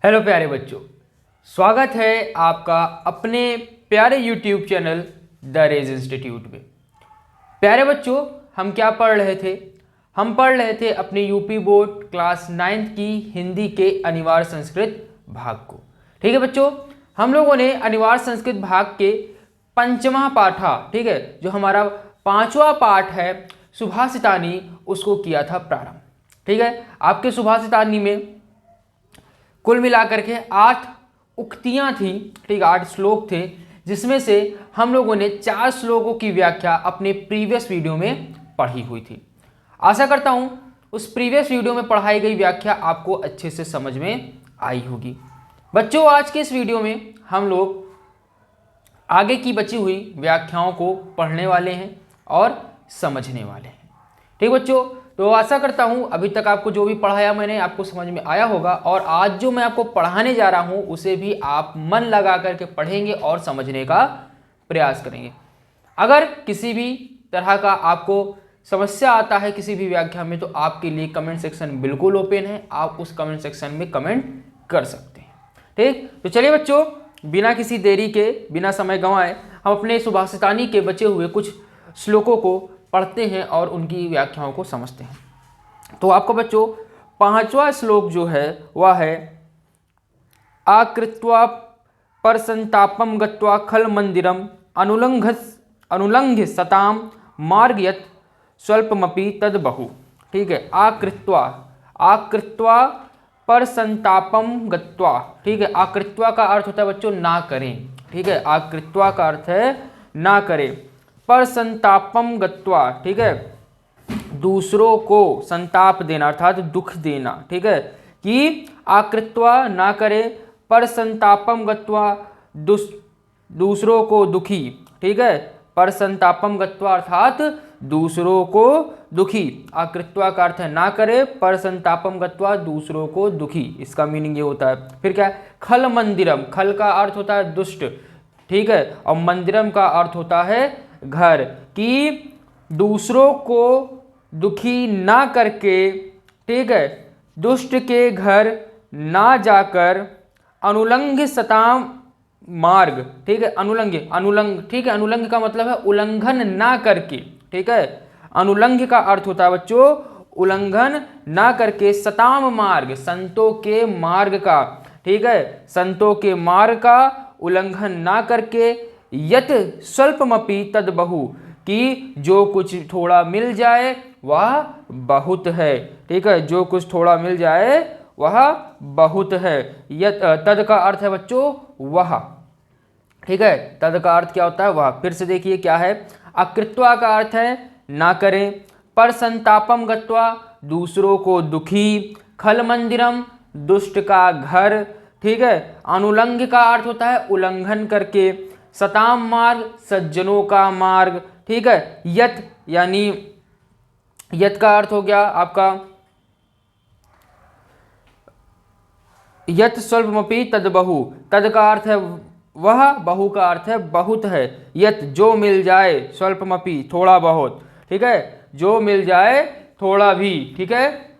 Hello प्यारे बच्चों, स्वागत है आपका अपने प्यारे YouTube channel the rage institute में। प्यारे बच्चों, हम क्या पढ़ रहे थे? हम पढ़ रहे थे अपने यूपी बोर्ड क्लास 9th की हिंदी के अनिवार्य संस्कृत भाग को। ठीक है बच्चों, हम लोगों ने अनिवार्य संस्कृत भाग के पंचमा पाठा, ठीक है, जो हमारा 5वां पाठ है सुभाषितानी, उसको किया था प्रारंभ। ठीक है, आपके सुभाषितानी में कुल मिलाकर के 8 उक्तियां थी, ठीक, 8 श्लोक थे, जिसमें से हम लोगों ने 4 श्लोकों की व्याख्या अपने प्रीवियस वीडियो में पढ़ी हुई थी। आशा करता हूं उस प्रीवियस वीडियो में पढ़ाई गई व्याख्या आपको अच्छे से समझ में आई होगी। बच्चों, आज के इस वीडियो में हम लोग आगे की बची हुई व्याख्याओं को पढ़ने वाले हैं और समझने वाले हैं। ठीक बच्चों, तो आशा करता हूं अभी तक आपको जो भी पढ़ाया मैंने आपको समझ में आया होगा, और आज जो मैं आपको पढ़ाने जा रहा हूं उसे भी आप मन लगा करके पढ़ेंगे और समझने का प्रयास करेंगे। अगर किसी भी तरह का आपको समस्या आता है किसी भी व्याख्या में, तो आपके लिए कमेंट सेक्शन बिल्कुल ओपन है, आप उस कमेंट सेक्शन में कमेंट कर सकते हैं। ठीक, तो चलिए बच्चों, बिना किसी देरी के, बिना समय गंवाए, हम अपने सुभाषितानी के बचे हुए कुछ श्लोकों को पढ़ते हैं और उनकी व्याख्याओं को समझते हैं। तो आपको बच्चों 5वां श्लोक जो है वह है आकृत्वा परसंतापम गत्वा खल मंदिरम अनुलंघ्य सताम मार्ग यत् स्वल्पमपि तद बहु। ठीक है, आकृत्वा परसंतापम गत्वा। ठीक है, आकृत्वा का अर्थ होता है बच्चों ना करें। ठीक है, आकृत्वा का अर्थ है ना करें। पर संतापम गत्वा, ठीक है, दूसरों को संताप देना अर्थात दुख देना। ठीक है, कि आकृत्वा ना करे, पर संतापम गत्वा दूसरों को दुखी। ठीक है, पर संतापम गत्वा अर्थात दूसरों को दुखी। आकृत्वा का अर्थ है ना करे, पर संतापम गत्वा दूसरों को दुखी, इसका मीनिंग ये होता है। फिर क्या है? खल मंदिरम, खल का अर्थ होता है दुष्ट, ठीक है, और मंदिरम का अर्थ होता है घर, कि दूसरों को दुखी ना करके, ठीक है, दुष्ट के घर ना जाकर अनुलंघ्य सताम मार्ग। ठीक है, अनुलंघ, ठीक है, अनुलंघ का मतलब है उल्लंघन ना करके। ठीक है, अनुलंघ का अर्थ होता है बच्चों उल्लंघन ना करके, सताम मार्ग, संतों के मार्ग का। ठीक है, संतों के मार्ग का उल्लंघन ना करके, यत स्वल्पमपि तद बहु, कि जो कुछ थोड़ा मिल जाए वह बहुत है। ठीक है, जो कुछ थोड़ा मिल जाए वह बहुत है। यत तद का अर्थ है बच्चों वह। ठीक है, तद का अर्थ क्या होता है? वह। फिर से देखिए क्या है? अकृत्वा का अर्थ है ना करें, पर संतापम गत्वा दूसरों को दुखी, खल मंदिरम दुष्ट का घर। ठीक है, अनुलंघ का अर्थ होता है उल्लंघन करके, सताम मार्ग सज्जनों का मार्ग। ठीक है, यत यानी यत का अर्थ हो गया आपका यत स्वल्पमपि तद बहु, तद का अर्थ है वह, बहु का अर्थ है बहुत है। यत जो मिल जाए, स्वल्पमपि थोड़ा बहुत। ठीक है, जो मिल जाए थोड़ा भी। ठीक है,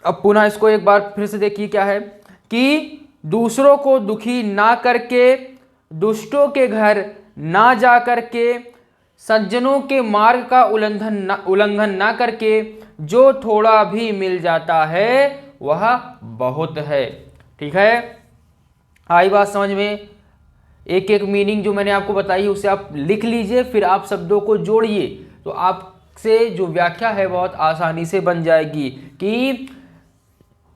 अब पुनः इसको एक बार फिर से देखिए क्या है, कि दूसरों को दुखी ना करके, दुष्टों के घर ना जा करके, सज्जनों के मार्ग का उल्लंघन ना करके, जो थोड़ा भी मिल जाता है वह बहुत है। ठीक है, आई बात समझ में? एक एक मीनिंग जो मैंने आपको बताई है उसे आप लिख लीजिए, फिर आप शब्दों को जोड़िए, तो आपसे जो व्याख्या है बहुत आसानी से बन जाएगी। कि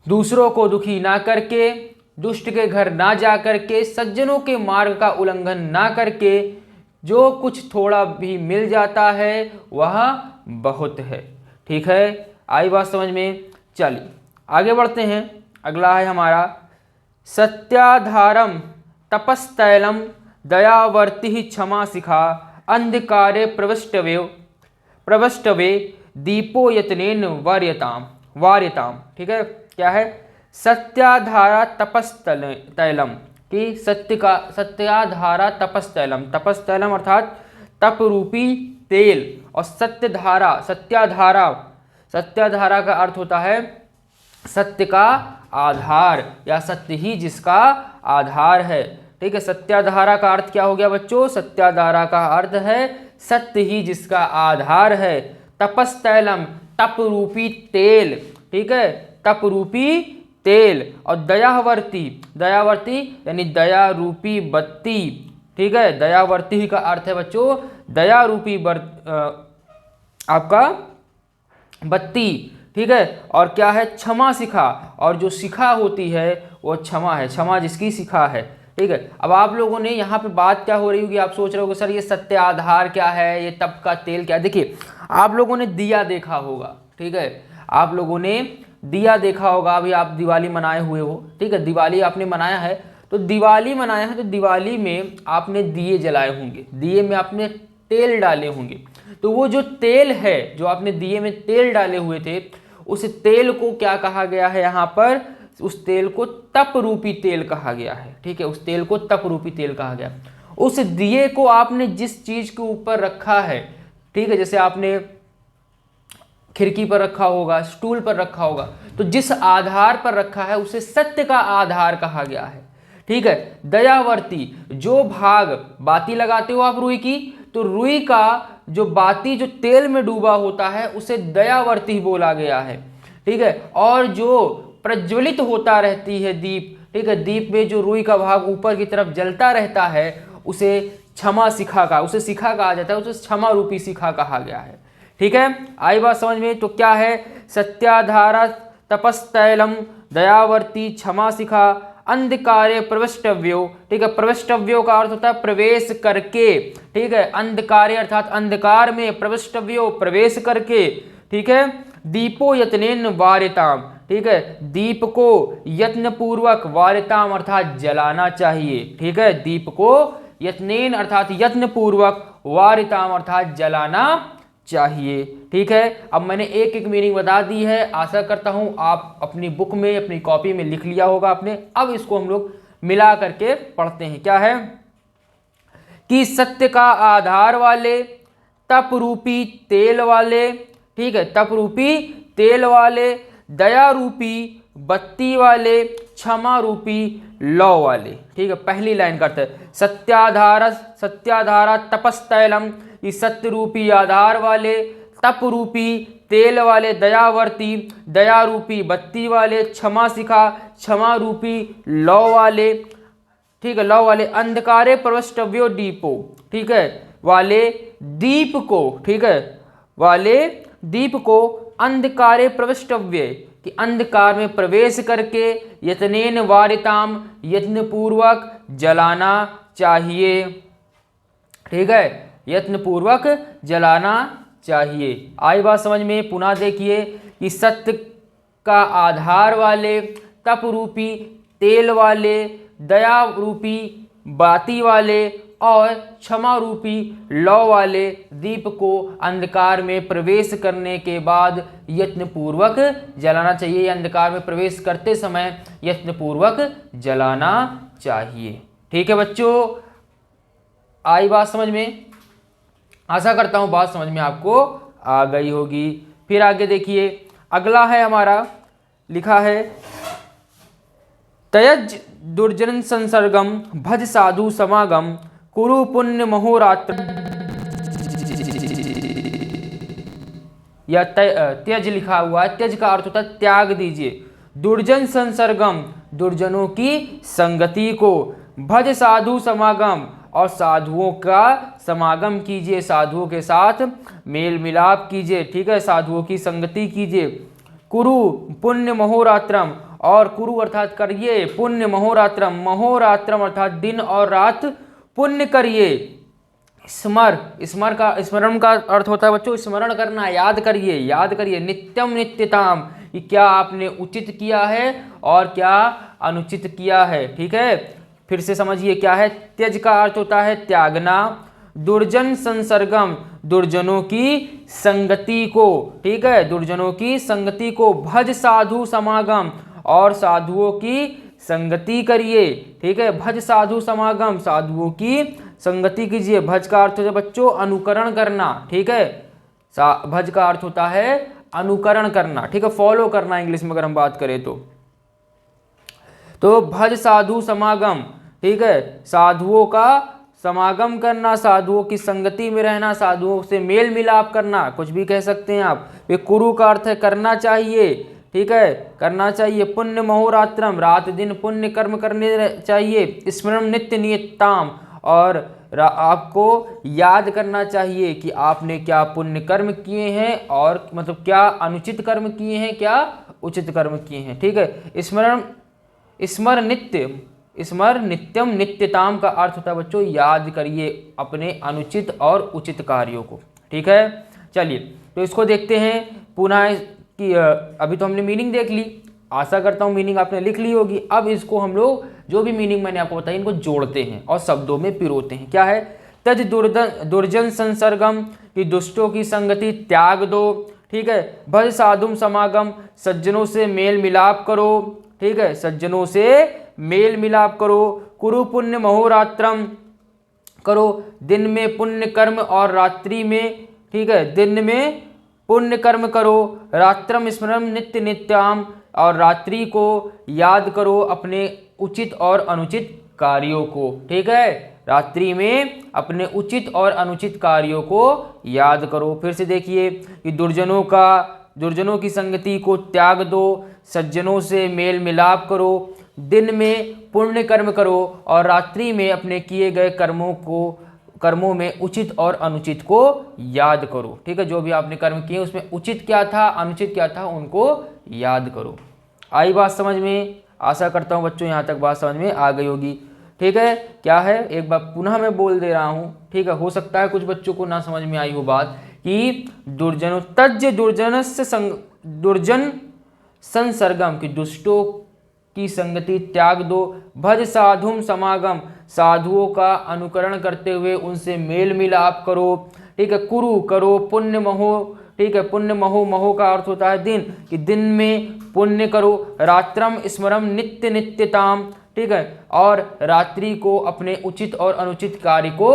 दूसरों को दुखी ना करके, दुष्ट के घर ना जा करके, सज्जनों के मार्ग का उल्लंघन ना करके, जो कुछ थोड़ा भी मिल जाता है वह बहुत है। ठीक है, आई बात समझ में? चलिए आगे बढ़ते हैं। अगला है हमारा सत्याधारम तपस्तैलम दयावर्ति क्षमा शिखा अंधकारे प्रविष्टवे दीपो यत्नेन वार्यताम। ठीक है, क्या है? सत्याधारा तपस्तैलम, कि सत्याधारा तपस्तैलम, तपस्तैलम अर्थात तप रूपी तेल, और सत्याधारा का अर्थ होता है सत्य का आधार या सत्य ही जिसका आधार है। ठीक है, सत्याधारा का अर्थ क्या हो गया बच्चों? सत्याधारा का अर्थ है सत्य ही जिसका आधार है। तपस्तैलम, तप रूपी तेल। ठीक है, तप रूपी तेल। और दयावर्ती, दयावर्ती यानी दया रूपी बत्ती। ठीक है, दयावर्ती का अर्थ है बच्चों दया रूपी आपका बत्ती। ठीक है, और क्या है? क्षमा शिखा। और जो शिखा होती है वो क्षमा है, क्षमा जिसकी शिखा है। ठीक है, अब आप लोगों ने यहाँ पे बात क्या हो रही होगी, आप सोच रहे होगे सर ये सत्य आधार क्या है, ये तप का तेल क्या है। देखिए, आप लोगों ने दिया देखा होगा। ठीक है, आप लोगों ने दिया देखा होगा, अभी आप दिवाली मनाए हुए हो। ठीक है, दिवाली आपने मनाया है, तो दिवाली मनाया है तो दिवाली में आपने दिए जलाए होंगे, दिए में आपने तेल डाले होंगे। तो वो जो तेल है, जो आपने दिए में तेल डाले हुए थे, उस तेल को क्या कहा गया है यहाँ पर? उस तेल को तप रूपी तेल कहा गया है। ठीक है, उस तेल को तप रूपी तेल कहा गया। उस दिए को आपने जिस चीज के ऊपर रखा है, ठीक है, जैसे आपने खिड़की पर रखा होगा, स्टूल पर रखा होगा, तो जिस आधार पर रखा है उसे सत्य का आधार कहा गया है। ठीक है, दयावर्ती, जो भाग बाती लगाते हो आप रुई की, तो रुई का जो बाती जो तेल में डूबा होता है उसे दयावर्ती बोला गया है। ठीक है, और जो प्रज्वलित होता रहती है दीप, ठीक है, दीप में जो रुई का भाग ऊपर की तरफ जलता रहता है उसे क्षमा शिखा का, उसे शिखा कहा जाता है, उसे क्षमा रूपी शिखा कहा गया है। ठीक है, आई बात समझ में? तो क्या है? सत्याधारा, तपस्तैलम, दयावर्ती, क्षमा शिखा, अंधकारे प्रविष्टव्यो। ठीक है, प्रविष्टव्यो का अर्थ होता है प्रवेश करके। ठीक है, अंधकारे अर्थात अंधकार में, प्रविष्टव्यो प्रवेश करके। ठीक है, दीपो यत्नेन वारिताम। ठीक है, दीप को यत्न पूर्वक, वारिताम अर्थात जलाना चाहिए। ठीक है, दीप को यत्नेन अर्थात यत्न पूर्वक, वारिताम अर्थात जलाना चाहिए। ठीक है, अब मैंने एक एक मीनिंग बता दी है, आशा करता हूं आप अपनी बुक में, अपनी कॉपी में लिख लिया होगा आपने। अब इसको हम लोग मिला करके पढ़ते हैं। क्या है कि सत्य का आधार वाले, तप रूपी तेल वाले, ठीक है, तप रूपी तेल वाले, दया रूपी बत्ती वाले, क्षमा रूपी लौ वाले। ठीक है, पहली लाइन करते हैं, सत्याधार, सत्याधारा तपस्तैलम, ये सत्य रूपी आधार वाले, तप रूपी तेल वाले, दयावर्ती, दया रूपी बत्ती वाले, क्षमा शिखा, क्षमा रूपी लौ वाले। ठीक है, लौ वाले, अंधकारे प्रविष्टव्यो दीपो। ठीक है, वाले दीप को, ठीक है, वाले दीप को, अंधकारे प्रविष्टव्य कि अंधकार में प्रवेश करके, यत्नेन वारिताम यत्न पूर्वक जलाना चाहिए। ठीक है, यत्न पूर्वक जलाना चाहिए। आई बात समझ में? पुनः देखिए कि सत्य का आधार वाले, तप रूपी तेल वाले, दया रूपी बाती वाले और क्षमा रूपी लौ वाले दीप को अंधकार में प्रवेश करने के बाद यत्न पूर्वक जलाना चाहिए। अंधकार में प्रवेश करते समय यत्न पूर्वक जलाना चाहिए। ठीक है बच्चों, आई बात समझ में? आशा करता हूं बात समझ में आपको आ गई होगी। फिर आगे देखिए, अगला है हमारा, लिखा है त्यज दुर्जन संसर्गम, भज साधु समागम, कुरु पुण्य महोरात्र। या त्यज लिखा हुआ है, त्यज का अर्थ होता है त्याग दीजिए। दुर्जन संसर्गम, दुर्जनों की संगति को, भज साधु समागम, और साधुओं का समागम कीजिए, साधुओं के साथ मेल मिलाप कीजिए। ठीक है, साधुओं की संगति कीजिए। कुरु पुण्य महोरात्रम, और कुरु अर्थात करिए, पुण्य महोरात्रम, महोरात्रम अर्थात दिन और रात पुण्य करिए। स्मरण का अर्थ होता है बच्चों स्मरण करना, याद करिए, याद करिए। नित्यम नित्यताम, कि क्या आपने उचित किया है और क्या अनुचित किया है। ठीक है, फिर से समझिए क्या है। त्यज का अर्थ होता है त्यागना। दुर्जन संसर्गम, दुर्जनों की संगति को। ठीक है, दुर्जनों की संगति को। भज साधु समागम, और साधुओं की संगति करिए। ठीक है, भज साधु समागम, साधुओं की संगति कीजिए। भज का अर्थ होता है बच्चों अनुकरण करना। ठीक है, भज का अर्थ होता है अनुकरण करना, ठीक है, फॉलो करना इंग्लिश में अगर हम बात करें तो भज साधु समागम, ठीक है, साधुओं का समागम करना, साधुओं की संगति में रहना, साधुओं से मेल मिलाप करना, कुछ भी कह सकते हैं आप। ये कुरु का अर्थ है करना चाहिए, ठीक है, करना चाहिए। पुण्य महोरात्रम, रात दिन पुण्य कर्म करने चाहिए। स्मरण नित्य नियताम, और आपको याद करना चाहिए कि आपने क्या पुण्य कर्म किए हैं और मतलब क्या अनुचित कर्म किए हैं, क्या उचित कर्म किए हैं, ठीक है। स्मर नित्यम, नित्यताम का अर्थ होता है बच्चों याद करिए अपने अनुचित और उचित कार्यों को, ठीक है। चलिए तो इसको देखते हैं पुनः कि अभी तो हमने मीनिंग देख ली, आशा करता हूँ मीनिंग आपने लिख ली होगी। अब इसको हम लोग जो भी मीनिंग मैंने आपको बताई इनको जोड़ते हैं और शब्दों में पिरोते हैं। क्या है? तज दुर्जन संसर्गम, कि दुष्टों की संगति त्याग दो, ठीक है। भज साधुम समागम, सज्जनों से मेल मिलाप करो, ठीक है, सज्जनों से मेल मिलाप करो। कुरु पुण्य महोरात्रम, करो दिन में पुण्य कर्म और रात्रि में, ठीक है, दिन में पुण्य कर्म करो। रात्रम स्मरण नित्य नित्याम, और रात्रि को याद करो अपने उचित और अनुचित कार्यों को, ठीक है, रात्रि में अपने उचित और अनुचित कार्यों को याद करो। फिर से देखिए कि दुर्जनों की संगति को त्याग दो, सज्जनों से मेल मिलाप करो, दिन में पुण्य कर्म करो और रात्रि में अपने किए गए कर्मों में उचित और अनुचित को याद करो, ठीक है। जो भी आपने कर्म किए उसमें उचित क्या था, अनुचित क्या था, उनको याद करो। आई बात समझ में? आशा करता हूँ बच्चों यहाँ तक बात समझ में आ गई होगी, ठीक है। क्या है, एक बार पुनः मैं बोल दे रहा हूँ, ठीक है, हो सकता है कुछ बच्चों को ना समझ में आई वो बात कि दुर्जन संसर्गम, की दुष्टों की संगति त्याग दो। भज साधुम समागम, साधुओं का अनुकरण करते हुए उनसे मेल मिलाप करो, ठीक है। कुरु करो पुण्य महो, ठीक है, पुण्य महो का अर्थ होता है दिन, कि दिन में पुण्य करो। रात्रम स्मरम नित्य नित्यताम, ठीक है, और रात्रि को अपने उचित और अनुचित कार्य को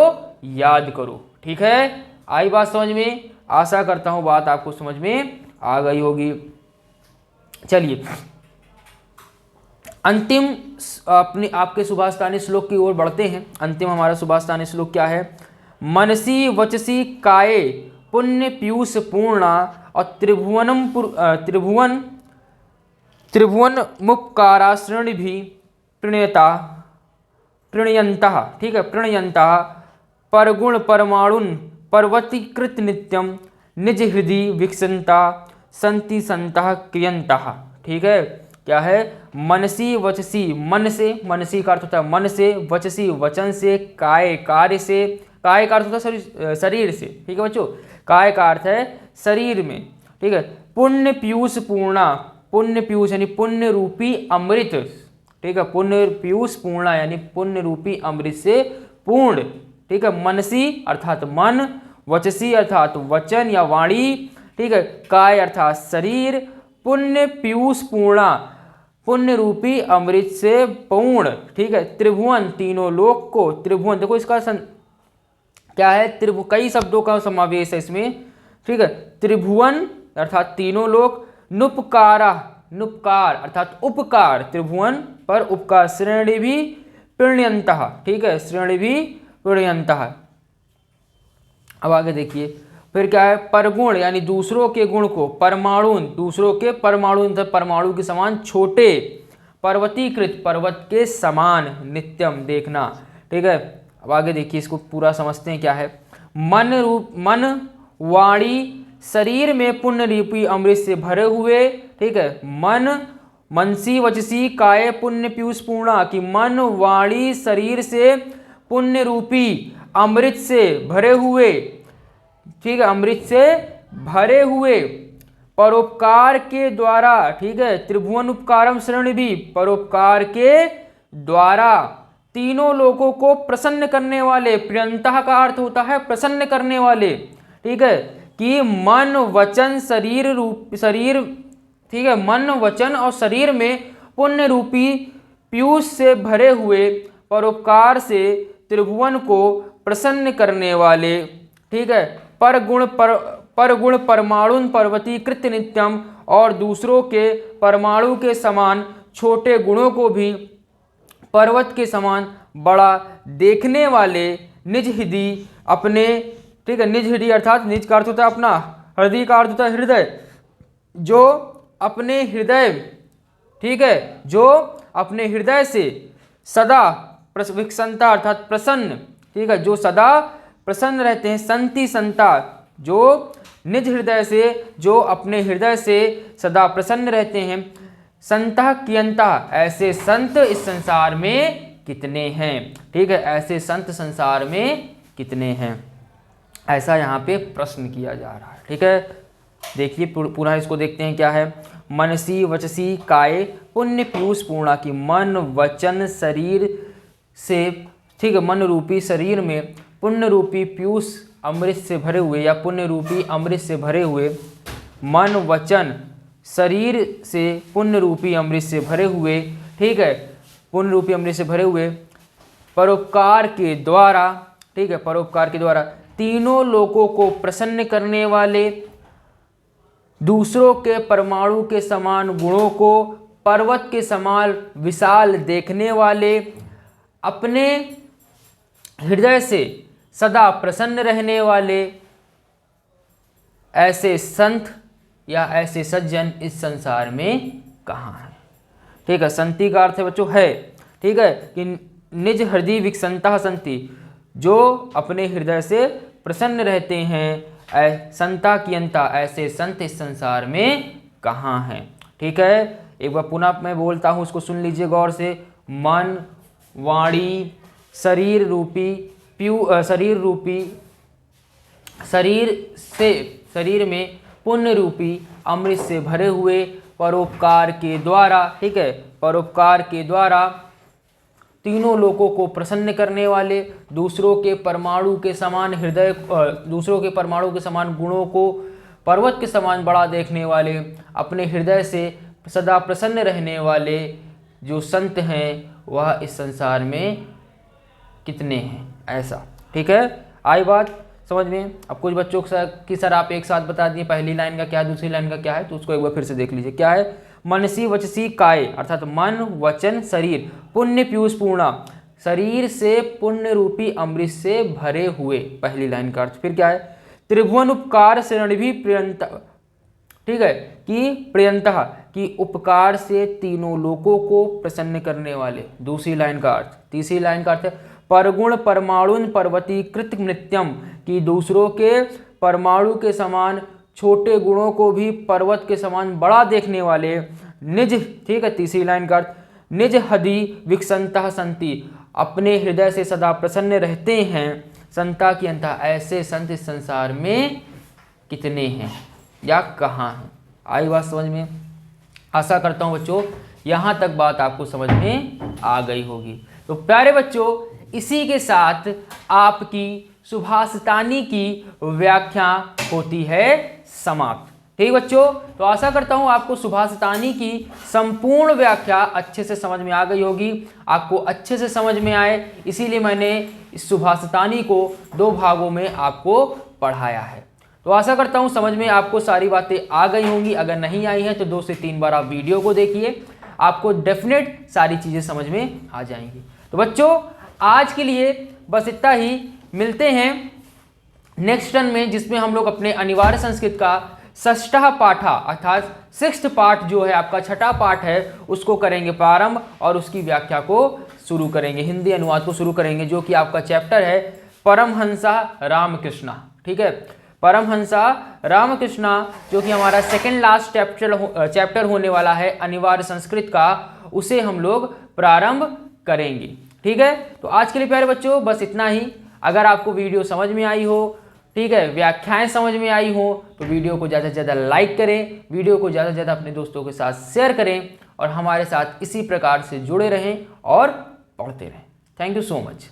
याद करो, ठीक है। आई बात समझ में? आशा करता हूं बात आपको समझ में आ गई होगी। चलिए अंतिम आपके सुभाषितानी श्लोक की ओर बढ़ते हैं। अंतिम हमारा सुभाषितानी श्लोक क्या है? मनसी वचसी काये पुण्य पीयूष पूर्णा, और त्रिभुवन मुपकाराश्रणी भी प्रणयंता, ठीक है, प्रणयंता परगुण परमाणुन पर्वतीकृत नित्यम निज हृदय विकसंता संति संतः क्रियंतः, ठीक है। क्या है? मनसी वचसी, मन से, मनसी का अर्थ होता है मन से, वचसी वचन से, काय कार्य से, काय का अर्थ होता है शरीर से, ठीक है बच्चों, काय का अर्थ है शरीर में, ठीक है। पुण्य पीयूष पूर्णा, पुण्य पीयूष यानी पुण्य रूपी अमृत, ठीक है, पुण्य पीयूष पूर्णा यानी पुण्य रूपी अमृत से पूर्ण, ठीक है। मनसी अर्थात मन, वचसी अर्थात वचन या वाणी, ठीक है, काय अर्थात शरीर, पुण्य पीयूष पूर्णा पुण्य रूपी अमृत से पूर्ण, ठीक है। त्रिभुवन तीनों लोक को, त्रिभुवन देखो इसका क्या है, कई शब्दों का समावेश है इसमें, ठीक है। त्रिभुवन अर्थात तीनों लोक, नुपकारा, नुपकार अर्थात उपकार, त्रिभुवन पर उपकार, श्रेणी भी प्रणयंतः, ठीक है, श्रेणी भी प्रणयंतः। अब आगे देखिए फिर क्या है? परगुण यानी दूसरों के गुण को, परमाणु दूसरों के परमाणु, परमाणु के समान छोटे, पर्वतीकृत पर्वत के समान, नित्यम देखना, ठीक है। अब आगे देखिए इसको पूरा समझते हैं क्या है। मन वाणी शरीर में पुण्य रूपी अमृत से भरे हुए, ठीक है। मनसी वचसी काय पुण्य पीयूष पूर्णा, कि मन वाणी शरीर से पुण्य रूपी अमृत से भरे हुए, ठीक है, अमृत से भरे हुए, परोपकार के द्वारा, ठीक है, त्रिभुवन उपकारम शरण भी, परोपकार के द्वारा तीनों लोगों को प्रसन्न करने वाले, प्रियंता का अर्थ होता है प्रसन्न करने वाले, ठीक है, कि मन वचन शरीर, ठीक है, मन वचन और शरीर में पुण्य रूपी पीयूष से भरे हुए, परोपकार से त्रिभुवन को प्रसन्न करने वाले, ठीक है, परगुण परमाणुन पर्वतीकृत नित्यम, और दूसरों के परमाणु के समान छोटे गुणों को भी पर्वत के समान बड़ा देखने वाले निज हृदय अपने, ठीक है, निज हृदय अर्थात निज का अर्थ होता है अपना, हृदय का अर्थ होता है हृदय, जो अपने हृदय, ठीक है, जो अपने हृदय से सदा विकसंता अर्थात प्रसन्न, ठीक है, जो सदा प्रसन्न रहते हैं, संति संता, जो निज हृदय से, जो अपने हृदय से सदा प्रसन्न रहते हैं, संतः कियंता, ऐसे संत इस संसार में कितने हैं, ठीक है, ऐसे संत संसार में कितने हैं, ऐसा यहाँ पे प्रश्न किया जा रहा है। ठीक है, देखिए पुनः इसको देखते हैं क्या है। मनसी वचसी काय पुण्य पीयूष पूर्णा, की मन वचन शरीर से, ठीक है, मन रूपी शरीर में पुण्य रूपी पीयूष अमृत से भरे हुए, या पुण्य रूपी अमृत से भरे हुए, मन वचन शरीर से पुण्य रूपी अमृत से भरे हुए, ठीक है, पुण्य रूपी अमृत से भरे हुए परोपकार के द्वारा, ठीक है, परोपकार के द्वारा तीनों लोगों को प्रसन्न करने वाले, दूसरों के परमाणु के समान गुणों को पर्वत के समान विशाल देखने वाले, अपने हृदय से सदा प्रसन्न रहने वाले, ऐसे संत या ऐसे सज्जन इस संसार में कहाँ हैं। ठीक है, संति का अर्थ है बच्चों है, ठीक है, कि निज हृदय विकसंता संति, जो अपने हृदय से प्रसन्न रहते हैं, संता की अंता, ऐसे संत इस संसार में कहाँ हैं। ठीक है, एक बार पुनः मैं बोलता हूँ, उसको सुन लीजिए गौर से। मन वाणी शरीर रूपी शरीर में पुण्य रूपी अमृत से भरे हुए परोपकार के द्वारा, ठीक है, परोपकार के द्वारा तीनों लोगों को प्रसन्न करने वाले, दूसरों के परमाणु के समान हृदय, दूसरों के परमाणु के समान गुणों को पर्वत के समान बड़ा देखने वाले, अपने हृदय से सदा प्रसन्न रहने वाले जो संत हैं, वह इस संसार में कितने हैं, ऐसा। ठीक है, आई बात समझ में। अब कुछ बच्चों की सर आप एक साथ बता दिए, पहली लाइन का क्या है, दूसरी लाइन का क्या है, तो उसको एक बार फिर से देख लीजिए। क्या है? मनसी वचसी काय, अर्थात मन वचन शरीर पुण्य पीयूष पूर्णा, शरीर से पुण्य रूपी अमृत से भरे हुए, पहली लाइन का अर्थ। फिर क्या है? त्रिभुवन उपकार शरण भी प्रियंता, ठीक है, कि प्रियंता, कि उपकार से तीनों लोगों को प्रसन्न करने वाले, दूसरी लाइन का अर्थ। तीसरी लाइन का अर्थ है परगुण परमाणुन पर्वतीकृत नित्यम, कि दूसरों के परमाणु के समान छोटे गुणों को भी पर्वत के समान बड़ा देखने वाले, निज, ठीक है, तीसरी लाइन का अर्थ निज हृदय विकसंता संति, अपने हृदय से सदा प्रसन्न रहते हैं, संता की अंता, ऐसे संत इस संसार में कितने हैं या कहाँ हैं। आई बात समझ में? आशा करता हूँ बच्चों यहाँ तक बात आपको समझ में आ गई होगी। तो प्यारे बच्चों, इसी के साथ आपकी सुभाषितानी की व्याख्या होती है समाप्त। ठीक बच्चों, तो आशा करता हूँ आपको सुभाषितानी की संपूर्ण व्याख्या अच्छे से समझ में आ गई होगी, आपको अच्छे से समझ में आए, इसीलिए मैंने इस सुभाषितानी को 2 भागों में आपको पढ़ाया है। तो आशा करता हूँ समझ में आपको सारी बातें आ गई होंगी। अगर नहीं आई हैं तो 2 से 3 बार आप वीडियो को देखिए, आपको डेफिनेट सारी चीज़ें समझ में आ जाएंगी। तो बच्चों आज के लिए बस इतना ही, मिलते हैं नेक्स्ट टर्न में, जिसमें हम लोग अपने अनिवार्य संस्कृत का षष्ठः पाठा अर्थात 6th पार्ट जो है आपका, छठा पार्ट है, उसको करेंगे प्रारंभ और उसकी व्याख्या को शुरू करेंगे, हिंदी अनुवाद को शुरू करेंगे, जो कि आपका चैप्टर है परमहंसा रामकृष्णा। ठीक है, परमहंसा रामकृष्णा, जो कि हमारा सेकेंड लास्ट चैप्टर होने वाला है अनिवार्य संस्कृत का, उसे हम लोग प्रारंभ करेंगे। ठीक है, तो आज के लिए प्यारे बच्चों बस इतना ही। अगर आपको वीडियो समझ में आई हो, ठीक है, व्याख्याएं समझ में आई हो, तो वीडियो को ज़्यादा से ज़्यादा लाइक करें, वीडियो को ज़्यादा से ज़्यादा अपने दोस्तों के साथ शेयर करें और हमारे साथ इसी प्रकार से जुड़े रहें और पढ़ते रहें। Thank you so much.